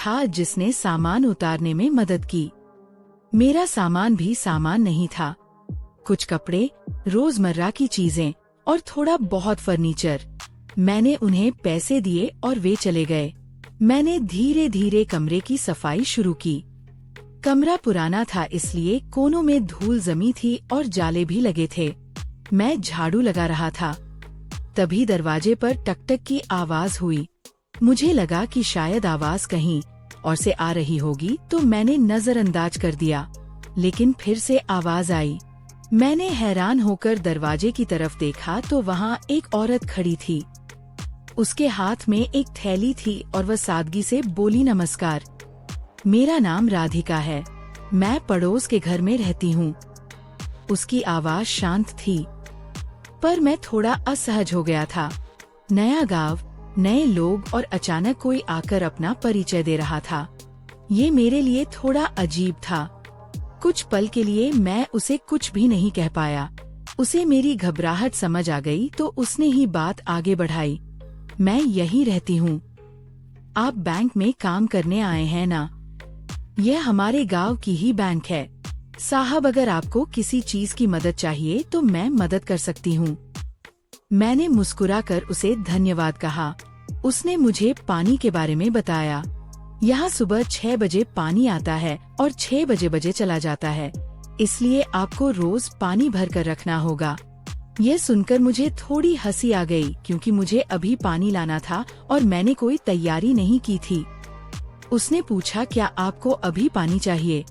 था जिसने सामान उतारने में मदद की। मेरा सामान भी सामान नहीं था, कुछ कपड़े, रोजमर्रा की चीजें और थोड़ा बहुत फर्नीचर। मैंने उन्हें पैसे दिए और वे चले गए। मैंने धीरे धीरे कमरे की सफाई शुरू की। कमरा पुराना था, इसलिए कोनों में धूल जमी थी और जाले भी लगे थे। मैं झाड़ू लगा रहा था, तभी दरवाजे पर टकटक की आवाज हुई। मुझे लगा कि शायद आवाज कहीं और से आ रही होगी, तो मैंने नजरअंदाज कर दिया, लेकिन फिर से आवाज आई। मैंने हैरान होकर दरवाजे की तरफ देखा तो वहाँ एक औरत खड़ी थी। उसके हाथ में एक थैली थी और वह सादगी से बोली, नमस्कार, मेरा नाम राधिका है, मैं पड़ोस के घर में रहती हूँ। उसकी आवाज शांत थी, पर मैं थोड़ा असहज हो गया था। नया गांव, नए लोग और अचानक कोई आकर अपना परिचय दे रहा था। ये मेरे लिए थोड़ा अजीब था। कुछ पल के लिए मैं उसे कुछ भी नहीं कह पाया। उसे मेरी घबराहट समझ आ गई तो उसने ही बात आगे बढ़ाई। मैं यहीं रहती हूँ। आप बैंक में काम करने आए हैं ना? यह हमारे गांव की ही बैंक है। साहब, अगर आपको किसी चीज की मदद चाहिए तो मैं मदद कर सकती हूँ। मैंने मुस्कुराकर उसे धन्यवाद कहा। उसने मुझे पानी के बारे में बताया। यहाँ सुबह 6 बजे पानी आता है और 6 बजे चला जाता है, इसलिए आपको रोज पानी भर कर रखना होगा। यह सुनकर मुझे थोड़ी हंसी आ गई, क्योंकि मुझे अभी पानी लाना था और मैंने कोई तैयारी नहीं की थी। उसने पूछा, क्या आपको अभी पानी चाहिए?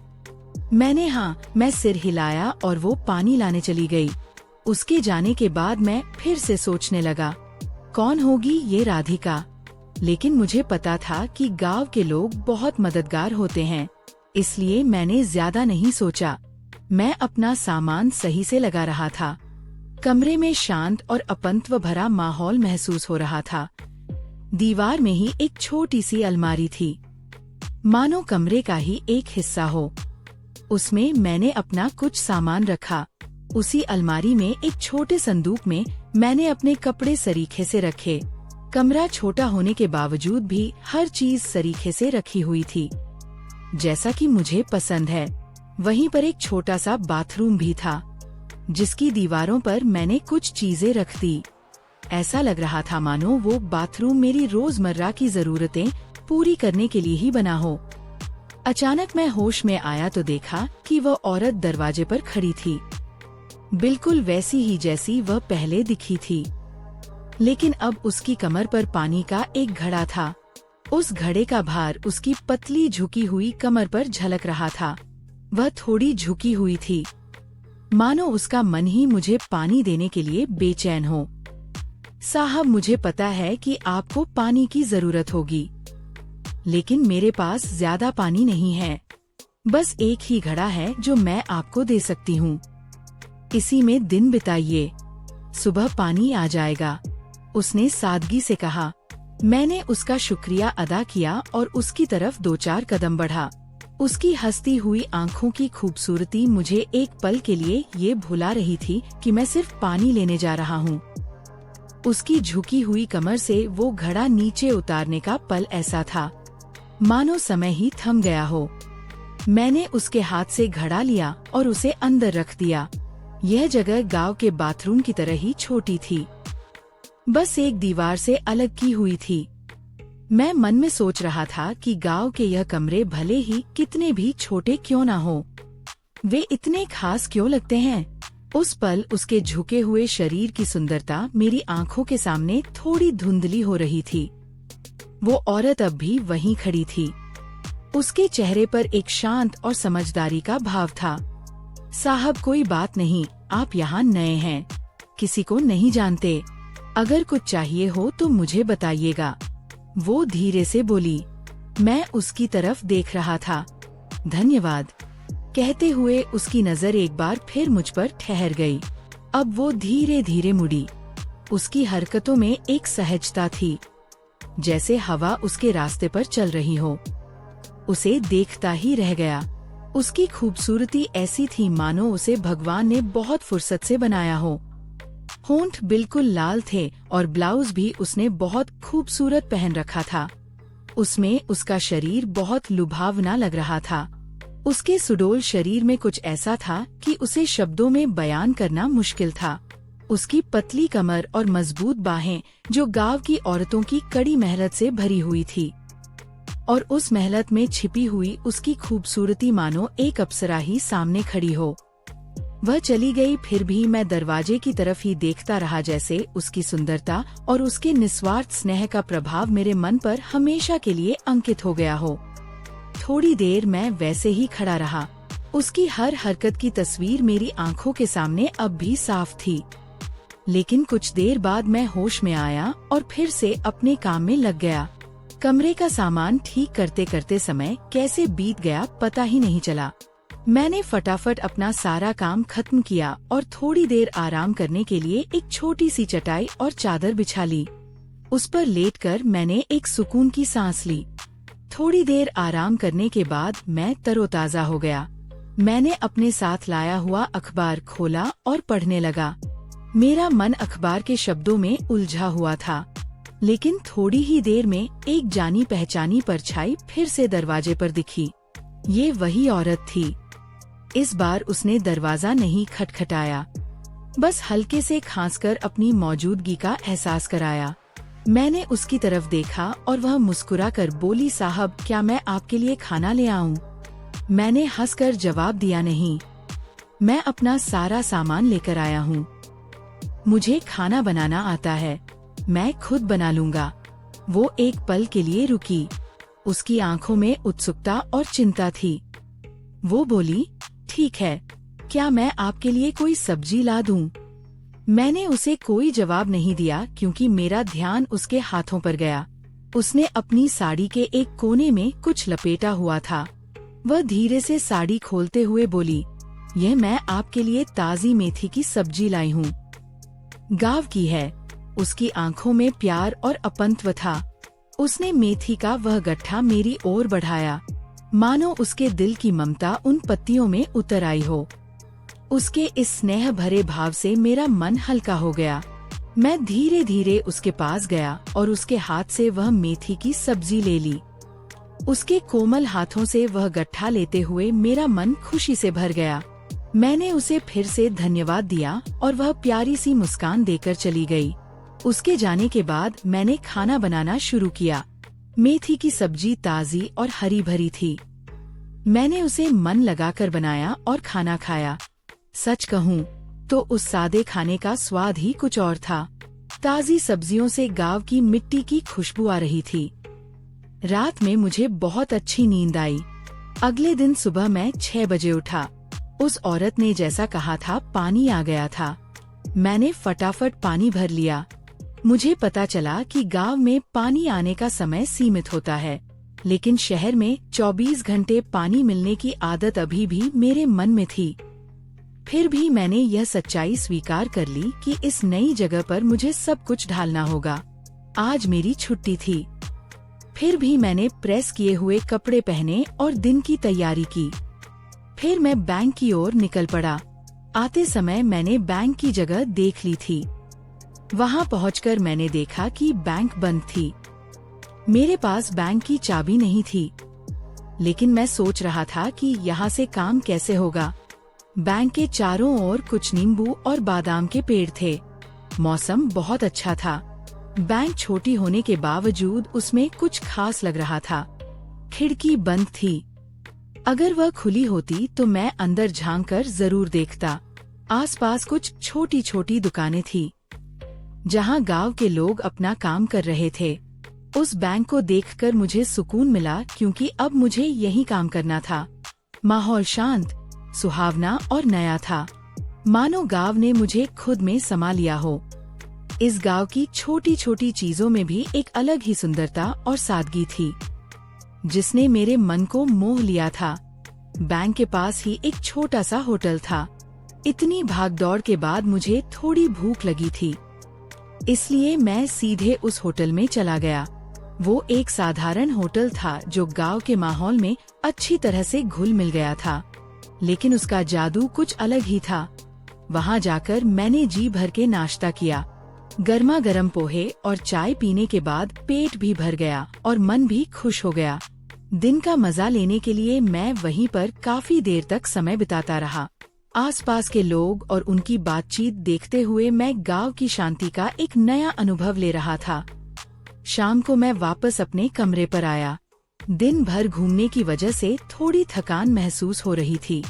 मैं सिर हिलाया और वो पानी लाने चली गई। उसके जाने के बाद मैं फिर से सोचने लगा, कौन होगी ये राधिका? लेकिन मुझे पता था कि गांव के लोग बहुत मददगार होते हैं, इसलिए मैंने ज्यादा नहीं सोचा। मैं अपना सामान सही से लगा रहा था। कमरे में शांत और अपंत्व भरा माहौल महसूस हो रहा था। दीवार में ही एक छोटी सी अलमारी थी, मानो कमरे का ही एक हिस्सा हो। उसमें मैंने अपना कुछ सामान रखा। उसी अलमारी में एक छोटे संदूक में मैंने अपने कपड़े सरीखे से रखे। कमरा छोटा होने के बावजूद भी हर चीज सरीखे से रखी हुई थी, जैसा कि मुझे पसंद है। वहीं पर एक छोटा सा बाथरूम भी था, जिसकी दीवारों पर मैंने कुछ चीजें रख दी। ऐसा लग रहा था मानो वो बाथरूम मेरी रोजमर्रा की जरूरतें पूरी करने के लिए ही बना हो। अचानक मैं होश में आया तो देखा कि वह औरत दरवाजे पर खड़ी थी, बिल्कुल वैसी ही जैसी वह पहले दिखी थी, लेकिन अब उसकी कमर पर पानी का एक घड़ा था। उस घड़े का भार उसकी पतली झुकी हुई कमर पर झलक रहा था। वह थोड़ी झुकी हुई थी, मानो उसका मन ही मुझे पानी देने के लिए बेचैन हो। साहब, मुझे पता है कि आपको पानी की जरूरत होगी, लेकिन मेरे पास ज्यादा पानी नहीं है। बस एक ही घड़ा है जो मैं आपको दे सकती हूँ। इसी में दिन बिताइए, सुबह पानी आ जाएगा, उसने सादगी से कहा। मैंने उसका शुक्रिया अदा किया और उसकी तरफ 2-4 कदम बढ़ा। उसकी हंसती हुई आंखों की खूबसूरती मुझे एक पल के लिए ये भुला रही थी कि मैं सिर्फ पानी लेने जा रहा हूँ। उसकी झुकी हुई कमर से वो घड़ा नीचे उतारने का पल ऐसा था मानो समय ही थम गया हो। मैंने उसके हाथ से घड़ा लिया और उसे अंदर रख दिया। यह जगह गांव के बाथरूम की तरह ही छोटी थी, बस एक दीवार से अलग की हुई थी। मैं मन में सोच रहा था कि गांव के यह कमरे भले ही कितने भी छोटे क्यों ना हो, वे इतने खास क्यों लगते हैं। उस पल उसके झुके हुए शरीर की सुंदरता मेरी आंखों के सामने थोड़ी धुंधली हो रही थी। वो औरत अब भी वहीं खड़ी थी। उसके चेहरे पर एक शांत और समझदारी का भाव था। साहब, कोई बात नहीं, आप यहाँ नए हैं, किसी को नहीं जानते। अगर कुछ चाहिए हो तो मुझे बताइएगा, वो धीरे से बोली। मैं उसकी तरफ देख रहा था। धन्यवाद कहते हुए उसकी नजर एक बार फिर मुझ पर ठहर गई। अब वो धीरे धीरे मुड़ी। उसकी हरकतों में एक सहजता थी, जैसे हवा उसके रास्ते पर चल रही हो। उसे देखता ही रह गया। उसकी खूबसूरती ऐसी थी मानो उसे भगवान ने बहुत फुर्सत से बनाया हो। होंठ बिल्कुल लाल थे और ब्लाउज भी उसने बहुत खूबसूरत पहन रखा था। उसमें उसका शरीर बहुत लुभावना लग रहा था। उसके सुडौल शरीर में कुछ ऐसा था कि उसे शब्दों में बयान करना मुश्किल था। उसकी पतली कमर और मजबूत बाहें जो गांव की औरतों की कड़ी मेहनत से भरी हुई थी, और उस मेहनत में छिपी हुई उसकी खूबसूरती मानो एक अप्सरा ही सामने खड़ी हो। वह चली गई, फिर भी मैं दरवाजे की तरफ ही देखता रहा, जैसे उसकी सुंदरता और उसके निस्वार्थ स्नेह का प्रभाव मेरे मन पर हमेशा के लिए अंकित हो गया हो। थोड़ी देर मैं वैसे ही खड़ा रहा। उसकी हर हरकत की तस्वीर मेरी आंखों के सामने अब भी साफ थी। लेकिन कुछ देर बाद मैं होश में आया और फिर से अपने काम में लग गया। कमरे का सामान ठीक करते करते समय कैसे बीत गया पता ही नहीं चला। मैंने फटाफट अपना सारा काम खत्म किया और थोड़ी देर आराम करने के लिए एक छोटी सी चटाई और चादर बिछा ली। उस पर लेटकर मैंने एक सुकून की सांस ली। थोड़ी देर आराम करने के बाद मैं तरोताजा हो गया। मैंने अपने साथ लाया हुआ अखबार खोला और पढ़ने लगा। मेरा मन अखबार के शब्दों में उलझा हुआ था, लेकिन थोड़ी ही देर में एक जानी पहचानी परछाई फिर से दरवाजे पर दिखी। ये वही औरत थी। इस बार उसने दरवाजा नहीं खटखटाया, बस हल्के से खांसकर अपनी मौजूदगी का एहसास कराया। मैंने उसकी तरफ देखा और वह मुस्कुराकर बोली, साहब क्या मैं आपके लिए खाना ले आऊं? मैंने हंसकर जवाब दिया, नहीं, मैं अपना सारा सामान लेकर आया हूं। मुझे खाना बनाना आता है, मैं खुद बना लूंगा। वो एक पल के लिए रुकी। उसकी आंखों में उत्सुकता और चिंता थी। वो बोली, ठीक है, क्या मैं आपके लिए कोई सब्जी ला दूं? मैंने उसे कोई जवाब नहीं दिया क्योंकि मेरा ध्यान उसके हाथों पर गया। उसने अपनी साड़ी के एक कोने में कुछ लपेटा हुआ था। वह धीरे से साड़ी खोलते हुए बोली, यह मैं आपके लिए ताजी मेथी की सब्जी लाई हूँ, गांव की है। उसकी आंखों में प्यार और अपनत्व था। उसने मेथी का वह गट्ठा मेरी ओर बढ़ाया, मानो उसके दिल की ममता उन पत्तियों में उतर आई हो। उसके इस स्नेह भरे भाव से मेरा मन हल्का हो गया। मैं धीरे धीरे उसके पास गया और उसके हाथ से वह मेथी की सब्जी ले ली। उसके कोमल हाथों से वह गट्ठा लेते हुए मेरा मन खुशी से भर गया। मैंने उसे फिर से धन्यवाद दिया और वह प्यारी सी मुस्कान देकर चली गई। उसके जाने के बाद मैंने खाना बनाना शुरू किया। मेथी की सब्जी ताजी और हरी भरी थी। मैंने उसे मन लगाकर बनाया और खाना खाया। सच कहूँ तो उस सादे खाने का स्वाद ही कुछ और था। ताजी सब्जियों से गांव की मिट्टी की खुशबू आ रही थी। रात में मुझे बहुत अच्छी नींद आई। अगले दिन सुबह मैं 6 बजे उठा। उस औरत ने जैसा कहा था पानी आ गया था। मैंने फटाफट पानी भर लिया। मुझे पता चला कि गांव में पानी आने का समय सीमित होता है, लेकिन शहर में 24 घंटे पानी मिलने की आदत अभी भी मेरे मन में थी। फिर भी मैंने यह सच्चाई स्वीकार कर ली कि इस नई जगह पर मुझे सब कुछ ढालना होगा। आज मेरी छुट्टी थी। फिर भी मैंने प्रेस किए हुए कपड़े पहने और दिन की तैयारी की। फिर मैं बैंक की ओर निकल पड़ा। आते समय मैंने बैंक की जगह देख ली थी। वहां पहुंचकर मैंने देखा कि बैंक बंद थी। मेरे पास बैंक की चाबी नहीं थी, लेकिन मैं सोच रहा था कि यहाँ से काम कैसे होगा। बैंक के चारों ओर कुछ नींबू और बादाम के पेड़ थे। मौसम बहुत अच्छा था। बैंक छोटी होने के बावजूद उसमें कुछ खास लग रहा था। खिड़की बंद थी। अगर वह खुली होती तो मैं अंदर झांककर जरूर देखता। आसपास कुछ छोटी छोटी दुकानें थी, जहां गांव के लोग अपना काम कर रहे थे। उस बैंक को देखकर मुझे सुकून मिला क्योंकि अब मुझे यही काम करना था। माहौल शांत, सुहावना और नया था, मानो गांव ने मुझे खुद में समा लिया हो। इस गांव की छोटी छोटी चीजों में भी एक अलग ही सुंदरता और सादगी थी, जिसने मेरे मन को मोह लिया था। बैंक के पास ही एक छोटा सा होटल था। इतनी भागदौड़ के बाद मुझे थोड़ी भूख लगी थी, इसलिए मैं सीधे उस होटल में चला गया। वो एक साधारण होटल था जो गांव के माहौल में अच्छी तरह से घुल मिल गया था, लेकिन उसका जादू कुछ अलग ही था। वहां जाकर मैंने जी भर के नाश्ता किया। गर्मा गर्म पोहे और चाय पीने के बाद पेट भी भर गया और मन भी खुश हो गया। दिन का मजा लेने के लिए मैं वहीं पर काफी देर तक समय बिताता रहा। आसपास के लोग और उनकी बातचीत देखते हुए मैं गांव की शांति का एक नया अनुभव ले रहा था। शाम को मैं वापस अपने कमरे पर आया। दिन भर घूमने की वजह से थोड़ी थकान महसूस हो रही थी।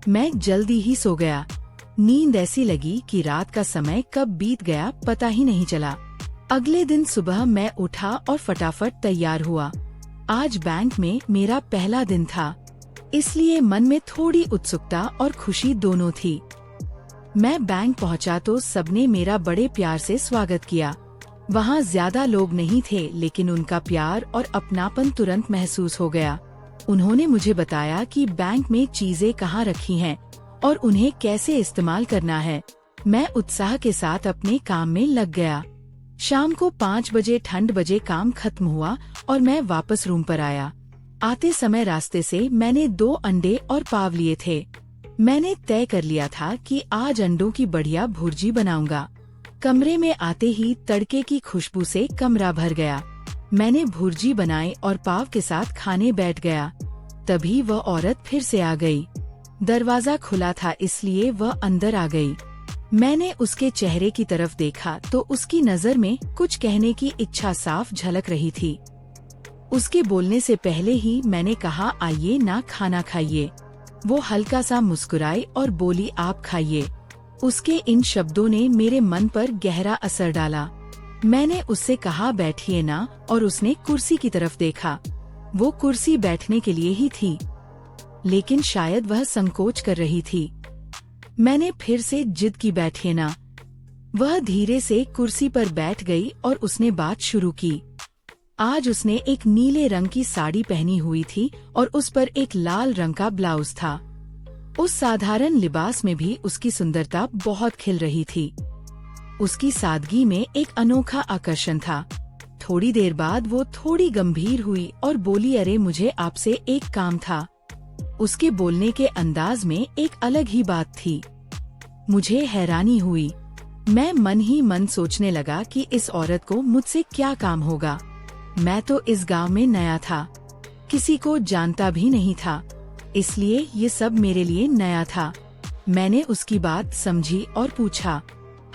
मैं जल्दी ही सो गया। नींद ऐसी लगी कि रात का समय कब बीत गया पता ही नहीं चला। अगले दिन सुबह मैं उठा और फटाफट तैयार हुआ। आज बैंक में मेरा पहला दिन था, इसलिए मन में थोड़ी उत्सुकता और खुशी दोनों थी। मैं बैंक पहुंचा तो सबने मेरा बड़े प्यार से स्वागत किया। वहां ज्यादा लोग नहीं थे, लेकिन उनका प्यार और अपनापन तुरंत महसूस हो गया। उन्होंने मुझे बताया कि बैंक में चीजें कहाँ रखी हैं और उन्हें कैसे इस्तेमाल करना है। मैं उत्साह के साथ अपने काम में लग गया। शाम को 5 बजे ठंड बजे काम खत्म हुआ और मैं वापस रूम पर आया। आते समय रास्ते से मैंने 2 अंडे और पाव लिए थे। मैंने तय कर लिया था कि आज अंडों की बढ़िया भुर्जी बनाऊंगा। कमरे में आते ही तड़के की खुशबू से कमरा भर गया। मैंने भुर्जी बनाई और पाव के साथ खाने बैठ गया। तभी वह औरत फिर से आ गई। दरवाजा खुला था, इसलिए वह अंदर आ गई। मैंने उसके चेहरे की तरफ देखा तो उसकी नजर में कुछ कहने की इच्छा साफ झलक रही थी। उसके बोलने से पहले ही मैंने कहा, आइए ना खाना खाइए। वो हल्का सा मुस्कुराई और बोली, आप खाइए। उसके इन शब्दों ने मेरे मन पर गहरा असर डाला। मैंने उससे कहा, बैठिए ना, और उसने कुर्सी की तरफ देखा। वो कुर्सी बैठने के लिए ही थी, लेकिन शायद वह संकोच कर रही थी। मैंने फिर से जिद की, बैठिए ना। वह धीरे से कुर्सी पर बैठ गई और उसने बात शुरू की। आज उसने एक नीले रंग की साड़ी पहनी हुई थी और उस पर एक लाल रंग का ब्लाउज था। उस साधारण लिबास में भी उसकी सुंदरता बहुत खिल रही थी। उसकी सादगी में एक अनोखा आकर्षण था। थोड़ी देर बाद वो थोड़ी गंभीर हुई और बोली, अरे मुझे आपसे एक काम था। उसके बोलने के अंदाज में एक अलग ही बात थी। मुझे हैरानी हुई। मैं मन ही मन सोचने लगा कि इस औरत को मुझसे क्या काम होगा। मैं तो इस गांव में नया था, किसी को जानता भी नहीं था, इसलिए ये सब मेरे लिए नया था। मैंने उसकी बात समझी और पूछा,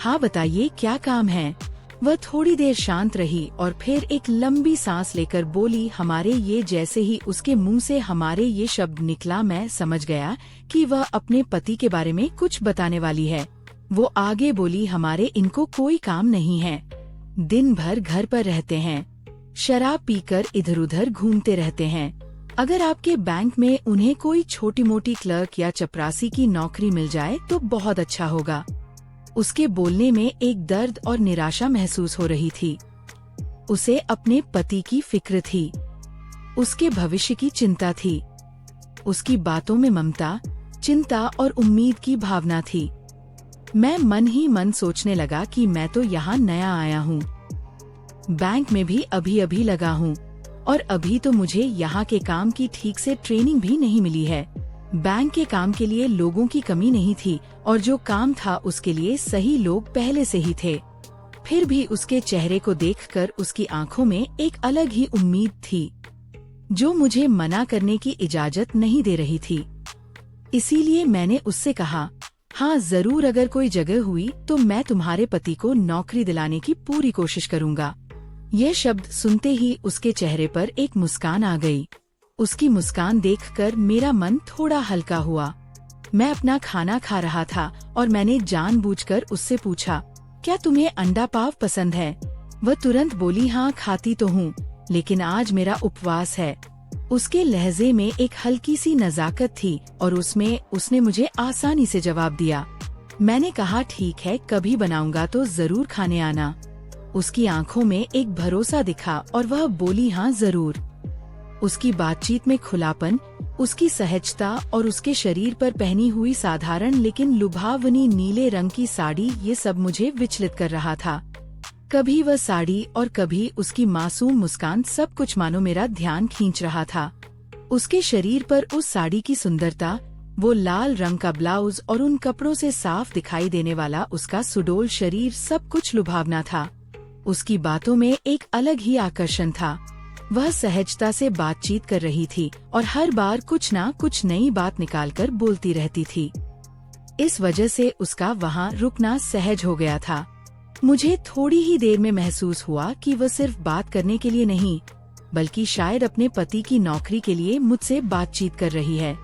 हाँ बताइए क्या काम है। वह थोड़ी देर शांत रही और फिर एक लंबी सांस लेकर बोली, हमारे ये। जैसे ही उसके मुंह से हमारे ये शब्द निकला, मैं समझ गया कि वह अपने पति के बारे में कुछ बताने वाली है। वो आगे बोली, हमारे इनको कोई काम नहीं है, दिन भर घर पर रहते हैं, शराब पीकर इधर उधर घूमते रहते हैं। अगर आपके बैंक में उन्हें कोई छोटी मोटी क्लर्क या चपरासी की नौकरी मिल जाए तो बहुत अच्छा होगा। उसके बोलने में एक दर्द और निराशा महसूस हो रही थी। उसे अपने पति की फिक्र थी, उसके भविष्य की चिंता थी। उसकी बातों में ममता, चिंता और उम्मीद की भावना थी। मैं मन ही मन सोचने लगा कि मैं तो यहाँ नया आया हूँ, बैंक में भी अभी अभी लगा हूँ और अभी तो मुझे यहाँ के काम की ठीक से ट्रेनिंग भी नहीं मिली है। बैंक के काम के लिए लोगों की कमी नहीं थी और जो काम था उसके लिए सही लोग पहले से ही थे। फिर भी उसके चेहरे को देखकर उसकी आंखों में एक अलग ही उम्मीद थी, जो मुझे मना करने की इजाजत नहीं दे रही थी। इसीलिए मैंने उससे कहा, हाँ जरूर, अगर कोई जगह हुई तो मैं तुम्हारे पति को नौकरी दिलाने की पूरी कोशिश करूँगा। यह शब्द सुनते ही उसके चेहरे पर एक मुस्कान आ गई। उसकी मुस्कान देखकर मेरा मन थोड़ा हल्का हुआ। मैं अपना खाना खा रहा था और मैंने जानबूझकर उससे पूछा, क्या तुम्हें अंडा पाव पसंद है? वह तुरंत बोली, हाँ खाती तो हूँ, लेकिन आज मेरा उपवास है। उसके लहजे में एक हल्की सी नजाकत थी और उसमें उसने मुझे आसानी से जवाब दिया। मैंने कहा, ठीक है, कभी बनाऊंगा तो जरूर खाने आना। उसकी आंखों में एक भरोसा दिखा और वह बोली, हाँ जरूर। उसकी बातचीत में खुलापन, उसकी सहजता और उसके शरीर पर पहनी हुई साधारण लेकिन लुभावनी नीले रंग की साड़ी, ये सब मुझे विचलित कर रहा था। कभी वह साड़ी और कभी उसकी मासूम मुस्कान, सब कुछ मानो मेरा ध्यान खींच रहा था। उसके शरीर पर उस साड़ी की सुंदरता, वो लाल रंग का ब्लाउज और उन कपड़ों से साफ दिखाई देने वाला उसका सुडौल शरीर सब कुछ लुभावना था। उसकी बातों में एक अलग ही आकर्षण था। वह सहजता से बातचीत कर रही थी और हर बार कुछ ना कुछ नई बात निकालकर बोलती रहती थी। इस वजह से उसका वहाँ रुकना सहज हो गया था। मुझे थोड़ी ही देर में महसूस हुआ कि वह सिर्फ बात करने के लिए नहीं, बल्कि शायद अपने पति की नौकरी के लिए मुझसे बातचीत कर रही है।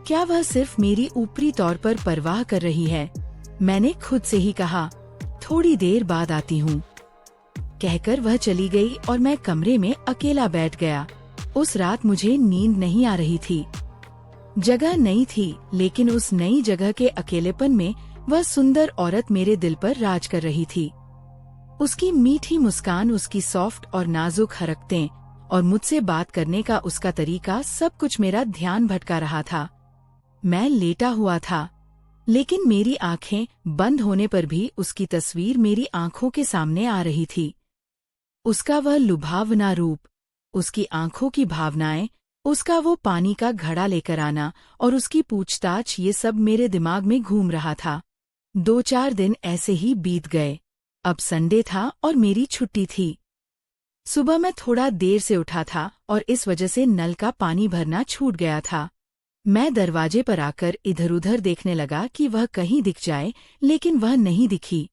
क्या वह सिर्फ मेरी ऊपरी तौर पर परवाह कर रही है? मैंने खुद से ही कहा, थोड़ी देर बाद आती हूँ। कहकर वह चली गई और मैं कमरे में अकेला बैठ गया। उस रात मुझे नींद नहीं आ रही थी। जगह नई थी, लेकिन उस नई जगह के अकेलेपन में वह सुंदर औरत मेरे दिल पर राज कर रही थी। उसकी मीठी मुस्कान, उसकी सॉफ्ट और नाजुक हरकतें और मुझसे बात करने का उसका तरीका, सब कुछ मेरा ध्यान भटका रहा था। मैं लेटा हुआ था, लेकिन मेरी आंखें बंद होने पर भी उसकी तस्वीर मेरी आंखों के सामने आ रही थी। उसका वह लुभावना रूप, उसकी आंखों की भावनाएं, उसका वो पानी का घड़ा लेकर आना और उसकी पूछताछ, ये सब मेरे दिमाग में घूम रहा था। 2-4 दिन ऐसे ही बीत गए। अब संडे था और मेरी छुट्टी थी। सुबह मैं थोड़ा देर से उठा था और इस वजह से नल का पानी भरना छूट गया था। मैं दरवाजे पर आकर इधर उधर देखने लगा कि वह कहीं दिख जाए, लेकिन वह नहीं दिखी।